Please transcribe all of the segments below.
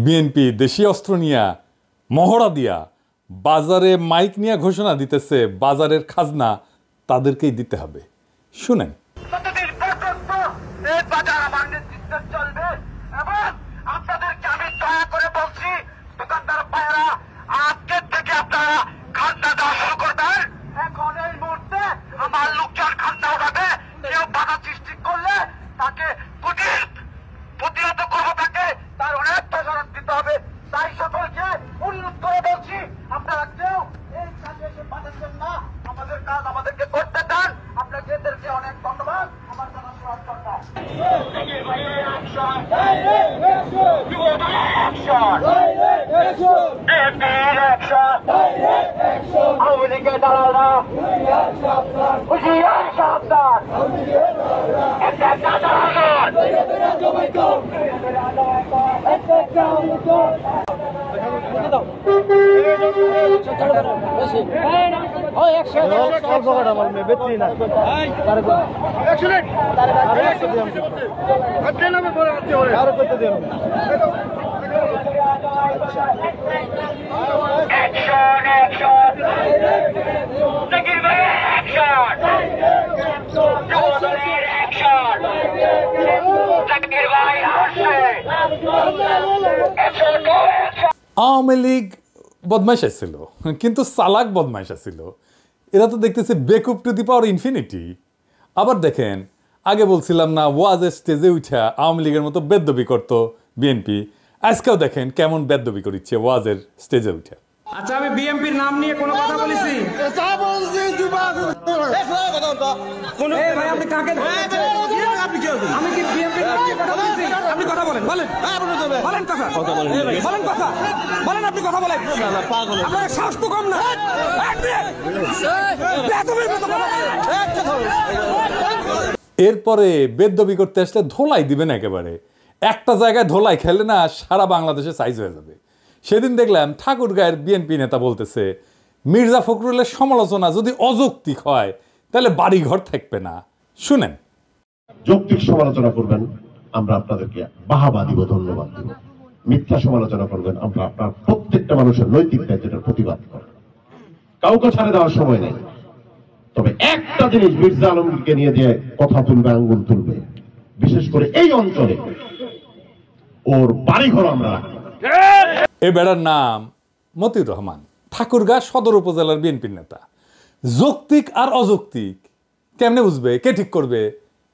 BNP দেশীয় অস্ত্র নিয়ে মহড়া দিয়া বাজারে মাইক নিয়ে ঘোষণা দিতেছে বাজারের খাজনা তাদেরকেই দিতে হবে। শুনেন। আওয়ামী লীগ বদমাইশ ছিল, কিন্তু চালাক বদমাইশ ছিল। এরা তো দেখতেছে বেকুব টু দি পাওয়ার ইনফিনিটি। আবার দেখেন, আগে বলছিলাম না ওয়াজের স্টেজে উঠা আওয়ামী লীগের মতো বেদ্যবি করতো বিএনপি, আজকেও দেখেন কেমন বেদ্যবি করছে ওয়াজের স্টেজে উঠা। আচ্ছা, আমি বিএনপির নাম নিয়ে কোনো কথা বলেছি? আপনি কাকে আমি কি বিএনপির নাম নিয়ে কথা বলেছি? আপনি কথা বলেন, বলেন বলেন কথা বলেন কথা বলেন, আপনি কথা বলেন। আপনার সাহস তো কম না। এরপরে বেদ্যবি করতে আসলে ধোলাই দিবেন একেবারে। একটা জায়গায় ধোলাই খেলে না সারা বাংলাদেশে সাইজ হয়ে যাবে। সেদিন দেখলাম ঠাকুরগাঁয়ের বিএনপি নেতা বলতেছে মির্জা ফখরুলের সমালোচনা যদি অযৌক্তিক হয় তাহলে বাড়িঘর থাকবে না। শুনেন। যৌক্তিক সমালোচনা করবেন, আমরা আপনাদেরকে বাহাবা দিব, ধন্যবাদ দিব। মিথ্যা সমালোচনা করবেন, আমরা আপনার প্রত্যেকটা মানুষের নৈতিক দায়িত্বের প্রতিবাদ করেন। কাউকে ছাড়ে দেওয়ার সময় নেই। তবে একটা জিনিস, মির্জা আলমগীরকে নিয়ে যে কথা তুলবে, আঙ্গুল তুলবে, বিশেষ করে এই অঞ্চলে ওর বাড়িঘর আমরা রাখি। এ বেড়ার নাম মতিউর রহমান, ঠাকুরগাঁ সদর উপজেলার বিএনপির নেতা। যৌক্তিক আর অযৌক্তিক কেমনে বুঝবে? কে ঠিক করবে?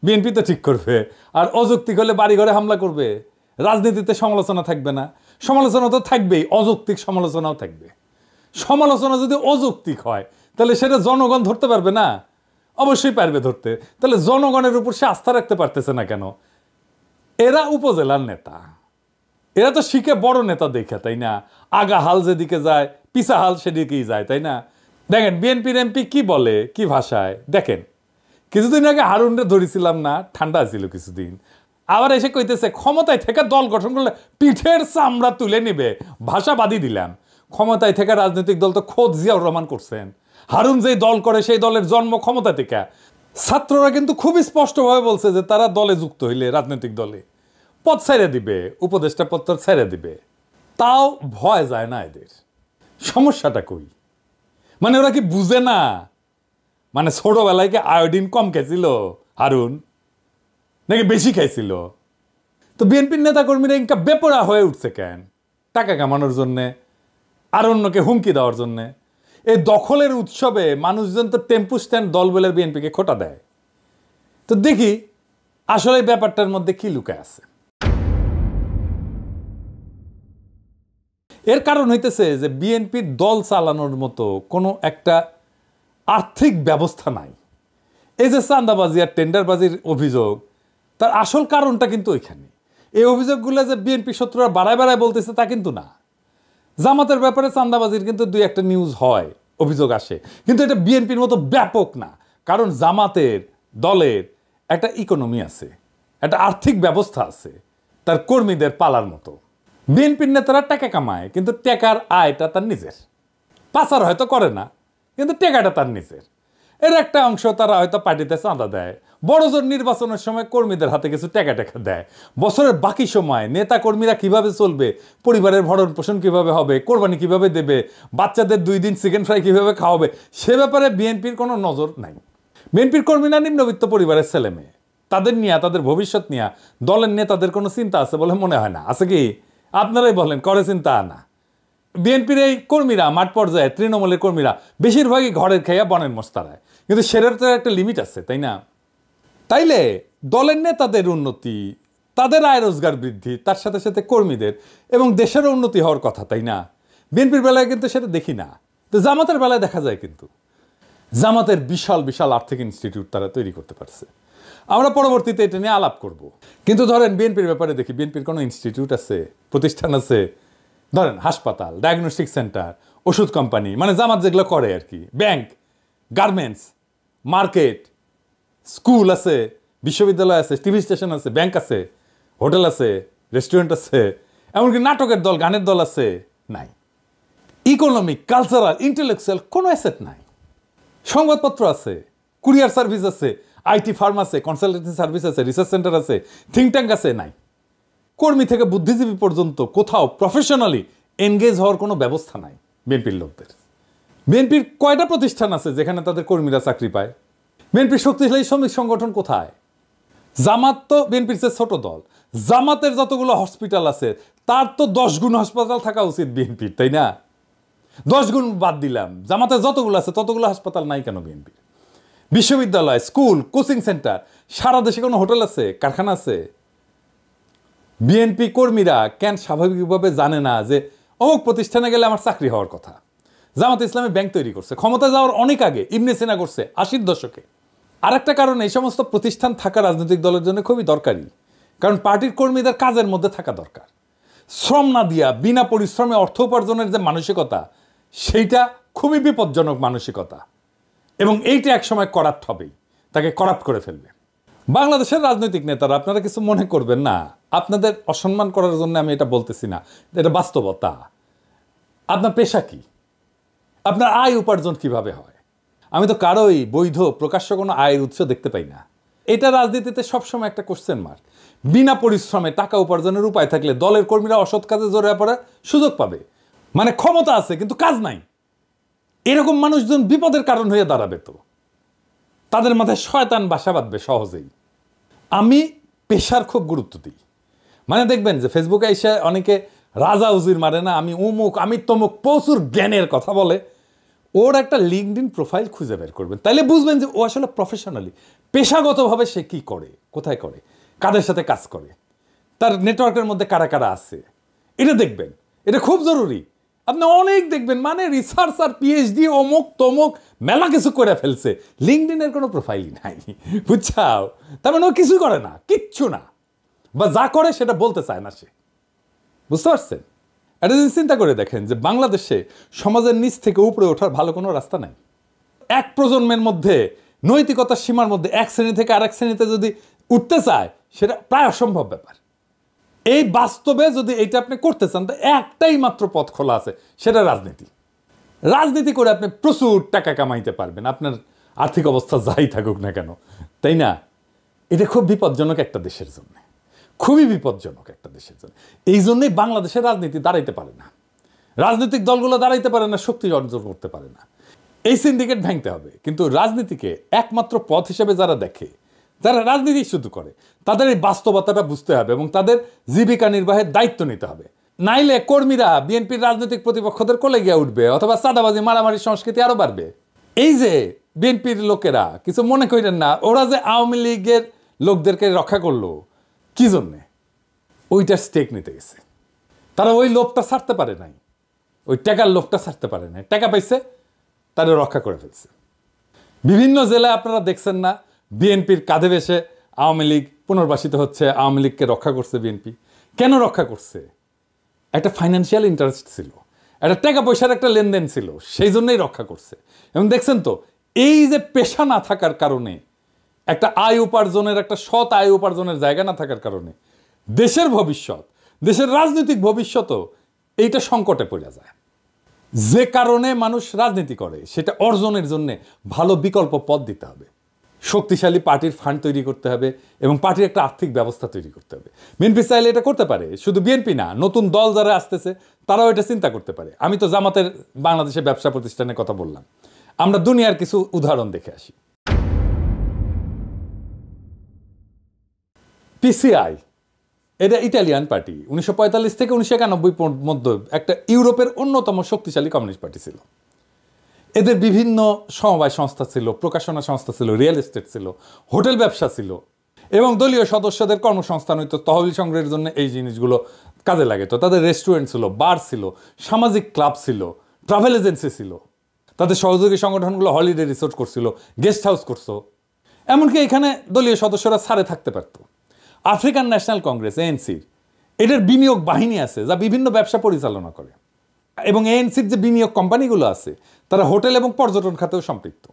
বিএনপি তো ঠিক করবে। আর অযৌক্তিক হলে বাড়িঘরে হামলা করবে। রাজনীতিতে সমালোচনা থাকবে না? সমালোচনা তো থাকবেই, অযৌক্তিক সমালোচনাও থাকবে। সমালোচনা যদি অযৌক্তিক হয় তাহলে সেটা জনগণ ধরতে পারবে না? অবশ্যই পারবে ধরতে। তাহলে জনগণের উপর সে আস্থা রাখতে পারতেছে না কেন? এরা উপজেলার নেতা, এরা তো শিখে বড় নেতা দেখে, তাই না? আগা হাল যেদিকে যায় পিছা হাল সেদিকেই যায়, তাই না? দেখেন বিএনপির এমপি কি বলে, কি ভাষায়। দেখেন, কিছুদিন আগে হারুনরে ধরেছিলাম না, ঠান্ডা ছিল কিছুদিন, আবার এসে কইতেছে ক্ষমতায় থেকে দল গঠন করলে পিঠের চামড়া তুলে নিবে। ভাষা বাদই দিলাম। ক্ষমতায় থেকে রাজনৈতিক দল তো খোদ জিয়াউর রহমান করছেন। হারুন যেই দল করে সেই দলের জন্ম ক্ষমতা থেকে। ছাত্ররা কিন্তু খুবই স্পষ্টভাবে বলছে যে তারা দলে যুক্ত হইলে, রাজনৈতিক দলে পদ ছেড়ে দিবে, উপদেষ্টা পদ ছেড়ে দিবে। তাও ভয় যায় না এদের। সমস্যাটা কই? মানে ওরা কি বুঝে না? মানে ছোটবেলায় কি আয়োডিন কম খেয়েছিল হারুন, নাকি বেশি খাইছিল? তো বিএনপির নেতাকর্মীরা ইনকা বেপরা হয়ে উঠছে কেন? টাকা কামানোর জন্যে, আর অন্যকে হুমকি দেওয়ার জন্যে। এই দখলের উৎসবে মানুষজন তো টেম্পু স্ট্যান্ড দল বলে বিএনপিকে খোটা দেয়। তো দেখি আসলে ব্যাপারটার মধ্যে কি লুকায় আছে। এর কারণ হইতেছে যে বিএনপির দল চালানোর মতো কোনো একটা আর্থিক ব্যবস্থা নাই। এই যে চাঁদাবাজি আর টেন্ডারবাজির অভিযোগ, তার আসল কারণটা কিন্তু ওইখানে। এই অভিযোগগুলো যে বিএনপি শত্রুরা বাড়ায় বাড়ায় বলতেছে তা কিন্তু না। জামাতের ব্যাপারে চাঁদাবাজির কিন্তু দুই একটা নিউজ হয়, অভিযোগ আসে, কিন্তু এটা বিএনপির মতো ব্যাপক না। কারণ জামাতের দলের একটা ইকোনমি আছে, একটা আর্থিক ব্যবস্থা আছে, তার কর্মীদের পালার মতো। বিএনপির নেতারা টাকা কামায়, কিন্তু টাকার আয়টা তার নিজের। পাচার হয়তো করে না, কিন্তু টাকাটা তার নিজের। এর একটা অংশ তারা হয়তো পার্টিতে চাঁদা দেয়, বড় জোর নির্বাচনের সময় কর্মীদের হাতে কিছু টাকা দেয়। বছরের বাকি সময় নেতা কর্মীরা কিভাবে চলবে, পরিবারের ভরণ পোষণ কিভাবে হবে, কোরবানি কিভাবে দেবে, বাচ্চাদের 2 দিন চিকেন ফ্রাই কিভাবে খাওয়াবে, সে ব্যাপারে বিএনপির কোনো নজর নাই। বিএনপির কর্মীরা নিম্নবিত্ত পরিবারের ছেলে মেয়ে, তাদের নিয়ে, তাদের ভবিষ্যৎ নিয়ে দলের নেতাদের কোনো চিন্তা আছে বলে মনে হয় না। আছে কি? আপনারাই বলেন, করে চিন্তা না? বিএনপির এই কর্মীরা মাঠ পর্যায়ে, তৃণমূলের কর্মীরা বেশিরভাগই ঘরের খাইয়া বনের মস্তারায়, কিন্তু সেটার তো একটা লিমিট আছে, তাই না? তাইলে দলের নেতাদের উন্নতি, তাদের আয় রোজগার বৃদ্ধি, তার সাথে সাথে কর্মীদের এবং দেশের উন্নতি হওয়ার কথা, তাই না? বিএনপির বেলায় কিন্তু সেটা দেখি না। তো জামাতের বেলায় দেখা যায়, কিন্তু জামাতের বিশাল বিশাল আর্থিক ইনস্টিটিউট তারা তৈরি করতে পারছে। আমরা পরবর্তীতে এটা নিয়ে আলাপ করব। কিন্তু ধরেন বিএনপির ব্যাপারে দেখি, বিএনপির কোনো ইনস্টিটিউট আছে, প্রতিষ্ঠান আছে? ধরেন হাসপাতাল, ডায়াগনস্টিক সেন্টার, ওষুধ কোম্পানি, মানে জামাত যেগুলো করে আর কি, ব্যাংক, গার্মেন্টস, মার্কেট, স্কুল আছে, বিশ্ববিদ্যালয় আছে, টিভি স্টেশন আছে, ব্যাংক আছে, হোটেল আছে, রেস্টুরেন্ট আছে, এমনকি নাটকের দল, গানের দল আছে? নাই। ইকোনমিক, কালচারাল, ইন্টেলেকচুয়াল কোনো অ্যাসেট নাই। সংবাদপত্র আছে, কুরিয়ার সার্ভিস আছে, আইটি ফার্ম আছে, কনসালটেন্সি সার্ভিস আছে, রিসার্চ সেন্টার আছে, থিঙ্ক ট্যাঙ্ক আছে? নাই। কর্মী থেকে বুদ্ধিজীবী পর্যন্ত কোথাও প্রফেশনালি এনগেজ হওয়ার কোনো ব্যবস্থা নাই বিএনপির লোকদের। বিএনপির কয়টা প্রতিষ্ঠান আছে যেখানে তাদের কর্মীরা চাকরি পায়? বিএনপির শক্তিশালী শ্রমিক সংগঠন কোথায়? জামাত তো বিএনপির চেয়ে ছোট দল, জামাতের যতগুলো হসপিটাল আছে তার তো 10 গুণ হাসপাতাল থাকা উচিত বিএনপির, তাই না? 10 গুণ বাদ দিলাম, জামাতের যতগুলো আছে ততগুলো হাসপাতাল নাই কেন বিএনপির? বিশ্ববিদ্যালয়, স্কুল, কোচিং সেন্টার, সারা দেশে কোনো হোটেল আছে, কারখানা আছে? বিএনপি কর্মীরা কেন স্বাভাবিকভাবে জানে না যে অমুক প্রতিষ্ঠানে গেলে আমার চাকরি হওয়ার কথা? জামাত ইসলামী ব্যাংক তৈরি করছে, ক্ষমতা যাওয়ার অনেক আগে, ইবনে সিনা করছে 80-র দশকে। আর একটা কারণ, এই সমস্ত প্রতিষ্ঠান থাকা রাজনৈতিক দলের জন্য খুবই দরকারি, কারণ পার্টির কর্মীদের কাজের মধ্যে থাকা দরকার। শ্রম না দিয়া বিনা পরিশ্রমে অর্থ উপার্জনের যে মানসিকতা, সেইটা খুবই বিপজ্জনক মানসিকতা, এবং এইটা একসময় করাপ্ট হবেই, তাকে করাপ্ট করে ফেলবে। বাংলাদেশের রাজনৈতিক নেতারা, আপনারা কিছু মনে করবেন না, আপনাদের অসম্মান করার জন্য আমি এটা বলতেছি না, এটা বাস্তবতা। আপনার পেশা কি? আপনার আয় উপার্জন কিভাবে হয়? আমি তো কারোই বৈধ প্রকাশ্য কোনো আয়ের উৎস দেখতে পাই না। এটা রাজনীতিতে সবসময় একটা কোশ্চেন মার্ক। বিনা পরিশ্রমে টাকা উপার্জনের উপায় থাকলে দলের কর্মীরা অসৎ কাজে জড়িয়ে পড়ার সুযোগ পাবে। মানে ক্ষমতা আছে কিন্তু কাজ নাই, এরকম মানুষজন বিপদের কারণ হয়ে দাঁড়াবে, তো তাদের মাথায় শয়তান বাসা বাঁধবে সহজেই। আমি পেশার খুব গুরুত্ব দিই। মানে দেখবেন যে ফেসবুকে এসে অনেকে রাজা উজির মারে না, আমি অমুক, আমি তমুক, প্রচুর জ্ঞানের কথা বলে। ওর একটা লিঙ্কডইন প্রোফাইল খুঁজে বের করবেন, তাইলে বুঝবেন যে ও আসলে প্রফেশনালি, পেশাগতভাবে সে কি করে, কোথায় করে, কাদের সাথে কাজ করে, তার নেটওয়ার্কের মধ্যে কারা কারা আছে, এটা দেখবেন। এটা খুব জরুরি। আপনি অনেক দেখবেন মানে রিসার্চ আর পিএইচডি অমুক তমুক মেলা কিছু করে ফেলছে, লিঙ্কডইনের কোনো প্রোফাইলই নাই, বুঝছাও? তার মানে ও কিছুই করে না, কিচ্ছু না, বা যা করে সেটা বলতে চায় না সে। বুঝতে পারছেন? এটা যদি চিন্তা করে দেখেন যে বাংলাদেশে সমাজের নিচ থেকে উপরে ওঠার ভালো কোনো রাস্তা নাই। এক প্রজন্মের মধ্যে নৈতিকতার সীমার মধ্যে এক শ্রেণী থেকে আরেক শ্রেণীতে যদি উঠতে চায়, সেটা প্রায় অসম্ভব ব্যাপার। এই বাস্তবে যদি এইটা আপনি করতে চান, তো একটাই মাত্র পথ খোলা আছে, সেটা রাজনীতি। রাজনীতি করে আপনি প্রচুর টাকা কামাইতে পারবেন, আপনার আর্থিক অবস্থা যাই থাকুক না কেন, তাই না? এটা খুব বিপজ্জনক একটা দেশের জন্য, খুবই বিপজ্জনক একটা দেশের জন্য। এই জন্যই বাংলাদেশের রাজনীতি দাঁড়াইতে পারে না, রাজনৈতিক দলগুলো দাঁড়াইতে পারে না, শক্তি অর্জন করতে পারে না। এই সিন্ডিকেট ভাঙতে হবে। কিন্তু রাজনীতিকে একমাত্র পথ হিসেবে যারা দেখে, যারা রাজনীতি শুধু করে, তাদের এই বাস্তবতাটা বুঝতে হবে এবং তাদের জীবিকা নির্বাহের দায়িত্ব নিতে হবে। নাইলে কর্মীরা বিএনপির রাজনৈতিক প্রতিপক্ষদের কোলে গিয়ে উঠবে, অথবা চাঁদাবাজি মারামারি সংস্কৃতি আরো বাড়বে। এই যে বিএনপির লোকেরা, কিছু মনে করেন না, ওরা যে আওয়ামী লীগের লোকদেরকে রক্ষা করলো কি জন্যে? ওইটার স্টেক নিতে গেছে। তারা ওই লোভটা ছাড়তে পারে নাই, ওই টাকার লোভটা ছাড়তে পারে নাই, টাকা পাইছে, তারা রক্ষা করে ফেলছে। বিভিন্ন জেলায় আপনারা দেখছেন না, বিএনপির কাঁধে বেশে আওয়ামী লীগ পুনর্বাসিত হচ্ছে, আওয়ামী লীগকে রক্ষা করছে বিএনপি। কেন রক্ষা করছে? একটা ফাইন্যান্সিয়াল ইন্টারেস্ট ছিল, একটা টাকা পয়সার একটা লেনদেন ছিল, সেই জন্যই রক্ষা করছে। এবং দেখছেন তো, এই যে পেশা না থাকার কারণে একটা আয় উপার্জনের, একটা সৎ আয় উপার্জনের জায়গা না থাকার কারণে দেশের ভবিষ্যৎ, দেশের রাজনৈতিক ভবিষ্যতও এইটা সংকটে পড়ে যায়। যে কারণে মানুষ রাজনীতি করে সেটা অর্জনের জন্য ভালো বিকল্প পথ দিতে হবে, শক্তিশালী পার্টির ফান্ড তৈরি করতে হবে এবং পার্টির একটা আর্থিক ব্যবস্থা তৈরি করতে হবে। বিএনপি চাইলে এটা করতে পারে, শুধু বিএনপি না, নতুন দল যারা আসতেছে তারাও এটা চিন্তা করতে পারে। আমি তো জামাতের বাংলাদেশে ব্যবসা প্রতিষ্ঠানের কথা বললাম, আমরা দুনিয়ার কিছু উদাহরণ দেখে আসি। পিসিআই এটা ইটালিয়ান পার্টি, 1945 থেকে 1991 মধ্যে একটা ইউরোপের অন্যতম শক্তিশালী কমিউনিস্ট পার্টি ছিল। এদের বিভিন্ন সমবায় সংস্থা ছিল, প্রকাশনা সংস্থা ছিল, রিয়েল এস্টেট ছিল, হোটেল ব্যবসা ছিল এবং দলীয় সদস্যদের কর্মসংস্থান হইতো, তহবিল সংগ্রহের জন্য এই জিনিসগুলো কাজে লাগে। তো তাদের রেস্টুরেন্ট ছিল, বার ছিল, সামাজিক ক্লাব ছিল, ট্রাভেল এজেন্সি ছিল, তাদের সহযোগী সংগঠনগুলো হলিডে রিসোর্ট করছিল, গেস্ট হাউস করছো, এমনকি এখানে দলীয় সদস্যরা ছাড়ে থাকতে পারতো। আফ্রিকান ন্যাশনাল কংগ্রেস এএনসির এটার বিনিয়োগ বাহিনী আছে যা বিভিন্ন ব্যবসা পরিচালনা করে এবং এএনসির যে বিনিয়োগ কোম্পানিগুলো আছে তারা হোটেল এবং পর্যটন খাতেও সম্পৃক্ত।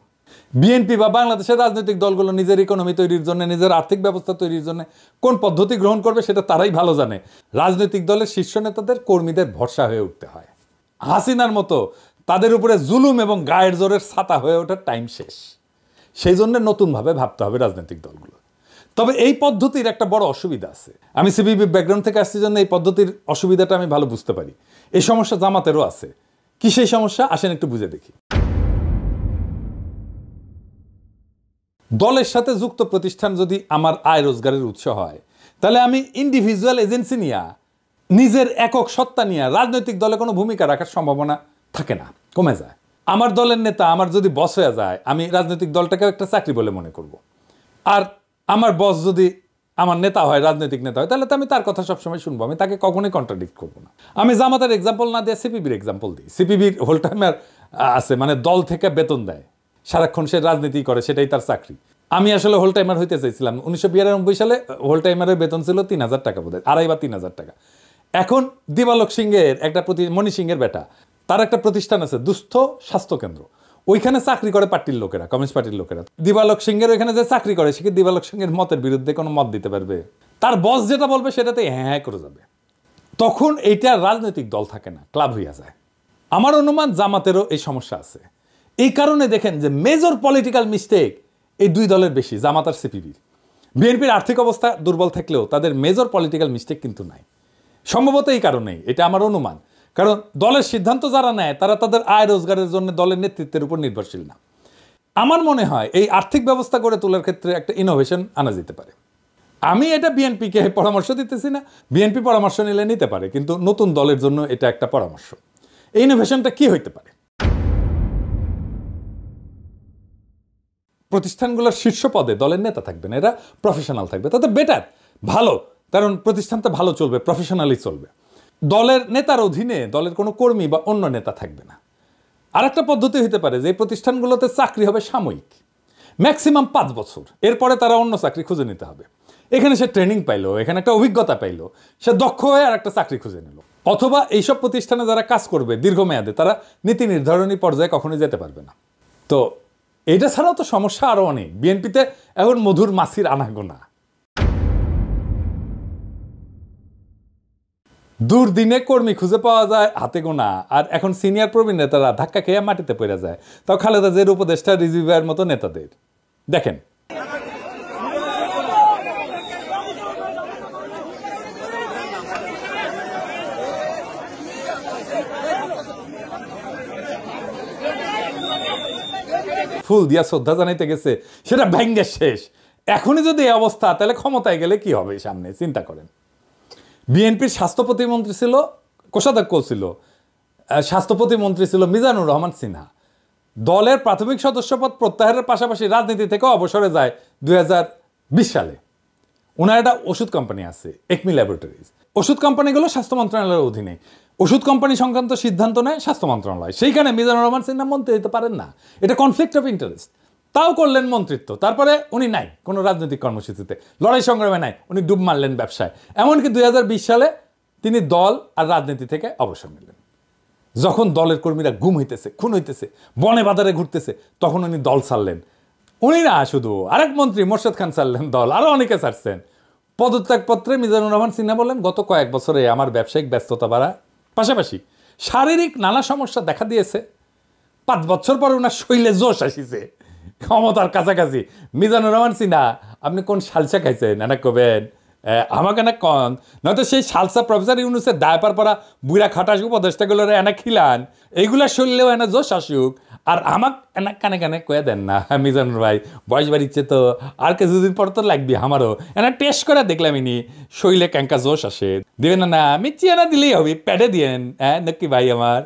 বিএনপি বা বাংলাদেশের রাজনৈতিক দলগুলো নিজের ইকোনমি তৈরির জন্য, নিজের আর্থিক ব্যবস্থা তৈরির জন্য কোন পদ্ধতি গ্রহণ করবে সেটা তারাই ভালো জানে। রাজনৈতিক দলের শীর্ষ নেতাদের, কর্মীদের ভরসা হয়ে উঠতে হয়। হাসিনার মতো তাদের উপরে জুলুম এবং গায়ের জোরের ছাতা হয়ে ওঠার টাইম শেষ। সেই জন্য নতুনভাবে ভাবতে হবে রাজনৈতিক দলগুলো। তবে এই পদ্ধতির একটা বড় অসুবিধা আছে। আমি সিপিবি ব্যাকগ্রাউন্ড থেকে আসছি জন্য এই পদ্ধতির অসুবিধাটা আমি ভালো বুঝতে পারি। এই সমস্যা জামাতেরও আছে। কি সেই সমস্যা, আসেন একটু বুঝে দেখি। দলের সাথে যুক্ত প্রতিষ্ঠান যদি আমার আয় রোজগারের উৎস হয়, তাহলে আমি ইন্ডিভিজুয়াল এজেন্সি নিয়ে, নিজের একক সত্তা নিয়ে রাজনৈতিক দলে কোনো ভূমিকা রাখার সম্ভাবনা থাকে না, কমে যায়। আমার দলের নেতা আমার যদি বস হয়ে যায়, আমি রাজনৈতিক দলটাকে একটা চাকরি বলে মনে করব। আর আমার বস যদি আমার নেতা হয়, রাজনৈতিক নেতা হয়, তাহলে তো আমি তার কথা সবসময় শুনবো, আমি তাকে কখনোই কন্ট্রাডিক্ট করবো না। আমি জামাতের এক্সাম্পল না দিয়ে সিপিবির এক্সাম্পল দিই। সিপিবির হোল টাইমার আছে, মানে দল থেকে বেতন দেয়, সারাক্ষণ সে রাজনীতি করে, সেটাই তার চাকরি। আমি আসলে হোল টাইমার হইতে চাইছিলাম। 1992 সালে হোল টাইমারের বেতন ছিল 3000 টাকা, বোধ হয় 2.5 বা 3000 টাকা। এখন দিবালোক সিংহের একটা মণি সিংহের বেটা, তার একটা প্রতিষ্ঠান আছে দুস্থ স্বাস্থ্য কেন্দ্র, ওইখানে চাকরি করে পার্টির লোকেরা, কমিউনিস্ট পার্টির লোকেরা। দিবালোক সিংহের ওইখানে যে চাকরি করে, সে কি দিবালোক সিংহের মতের বিরুদ্ধে কোনো মত দিতে পারবে? তার বস যেটা বলবে সেটাতে হ্যাঁ হ্যাঁ করে যাবে। তখন এইটা রাজনৈতিক দল থাকে না, ক্লাব হইয়া যায়। আমার অনুমান জামাতেরও এই সমস্যা আছে। এই কারণে দেখেন যে মেজর পলিটিক্যাল মিস্টেক এই দুই দলের বেশি, জামাত আর সিপিবির। বিএনপির আর্থিক অবস্থা দুর্বল থাকলেও তাদের মেজর পলিটিক্যাল মিস্টেক কিন্তু নাই। সম্ভবত এই কারণেই, এটা আমার অনুমান। কারণ দলের সিদ্ধান্ত যারা নেয় তারা তাদের আয় রোজগারের জন্য দলের নেতৃত্বের উপর নির্ভরশীল না। আমার মনে হয় এই আর্থিক ব্যবস্থা গড়ে তোলার ক্ষেত্রে একটা ইনোভেশন আনা যেতে পারে। আমি এটা বিএনপিকে পরামর্শ দিতেছি না, বিএনপি পরামর্শ নিলে নিতে পারে, কিন্তু নতুন দলের জন্য এটা একটা পরামর্শ। এই ইনোভেশনটা কি হইতে পারে? প্রতিষ্ঠানগুলোর শীর্ষ পদে দলের নেতা থাকবেন, এরা প্রফেশনাল থাকবে, তাতে বেটার, ভালো, কারণ প্রতিষ্ঠানটা ভালো চলবে, প্রফেশনালি চলবে। দলের নেতার অধীনে দলের কোনো কর্মী বা অন্য নেতা থাকবে না। আর একটা পদ্ধতি হতে পারে যে প্রতিষ্ঠানগুলোতে চাকরি হবে সাময়িক, ম্যাক্সিমাম 5 বছর, এরপরে তারা অন্য চাকরি খুঁজে নিতে হবে। এখানে সে ট্রেনিং পাইলো, এখানে একটা অভিজ্ঞতা পাইলো, সে দক্ষ হয়ে আর একটা চাকরি খুঁজে নিল। অথবা এইসব প্রতিষ্ঠানে যারা কাজ করবে দীর্ঘমেয়াদে, তারা নীতি নির্ধারণী পর্যায়ে কখনোই যেতে পারবে না। তো এটা ছাড়াও তো সমস্যা আরো অনেক। বিএনপিতে এখন মধুর মাছির আনাগোনা, দুর্দিনে কর্মী খুঁজে পাওয়া যায় হাতে গোনা, আর এখন সিনিয়র প্রবীণ নেতারা ধাক্কা খেয়ে মাটিতে পড়ে যায়, তাও খালেদা জিয়ার উপদেষ্টা রিজিভিয়ার মতো নেতাদের দেখেন। ফুল দিয়া শ্রদ্ধা জানাইতে গেছে, সেটা ভেঙ্গে শেষ। এখনই যদি এই অবস্থা, তাহলে ক্ষমতায় গেলে কি হবে সামনে চিন্তা করেন। বিএনপির স্বাস্থ্য প্রতিমন্ত্রী ছিল, কোষাধ্যক্ষ ছিল, স্বাস্থ্য প্রতিমন্ত্রী ছিল মিজানুর রহমান সিনহা। দলের প্রাথমিক সদস্যপদ প্রত্যাহারের পাশাপাশি রাজনীতি থেকে অবসরে যায় 2020 সালে। ওনার একটা ওষুধ কোম্পানি আছে, একমি ল্যাবরেটরিজ। ওষুধ কোম্পানিগুলো স্বাস্থ্য মন্ত্রণালয়ের অধীনে, ওষুধ কোম্পানি সংক্রান্ত সিদ্ধান্ত নেয় স্বাস্থ্য মন্ত্রণালয়। সেইখানে মিজানুর রহমান সিনহা মন্ত্রী হতে পারেন না, এটা কনফ্লিক্ট অফ ইন্টারেস্ট। তাও করলেন মন্ত্রিত্ব, তারপরে উনি নাই কোনো রাজনৈতিক কর্মসূচিতে, লড়াই সংগ্রামে নাই, উনি ডুব মারলেন ব্যবসায়। এমনকি 2020 সালে তিনি দল আর রাজনীতি থেকে অবসর নিলেন। যখন দলের কর্মীরা গুম হইতেছে, খুন হইতেছে, বনে বাজারে ঘুরতেছে, তখন উনি দল ছাড়লেন, উনি না শুধু আরেক মন্ত্রী মোর্শেদ খান ছাড়লেন দল, আরও অনেকে ছাড়ছেন। পদত্যাগপত্রে মিজানুর রহমান সিনহা বলেন, গত কয়েক বছরে আমার ব্যবসায়িক ব্যস্ততা বাড়া, পাশাপাশি শারীরিক নানা সমস্যা দেখা দিয়েছে। 5 বছর পরে ওনার শৈলে জোশ আসিছে, ক্ষমতার কাছাকাছি। মিজানুর রহমান সিনহা, আপনি কোন সালসা খাইছেন এনা কবেন, আমাকে না কন, নয়তো সেই সালসা প্রফেসর ইউনুসের দায়পার পরা বুড়া খাটাস উপদেষ্টাগুলোর এনা খিলান, এইগুলা শরীরেও এনা জোশ আসুক, আর আমাক এনা কানে কানে কয়ে দেন না মিজানুর ভাই, বয়স বাড়িচ্ছে তো, আর কিছুদিন পর তো লাগবে আমারও, এনা টেস্ট করে দেখলাম ইনি শৈলে ক্যাঙ্কা জোশ আসে। দিবেন না, মিচ্ছি এনা দিলেই হবে, প্যাডে দিয়েন, হ্যাঁ নাকি ভাই আমার।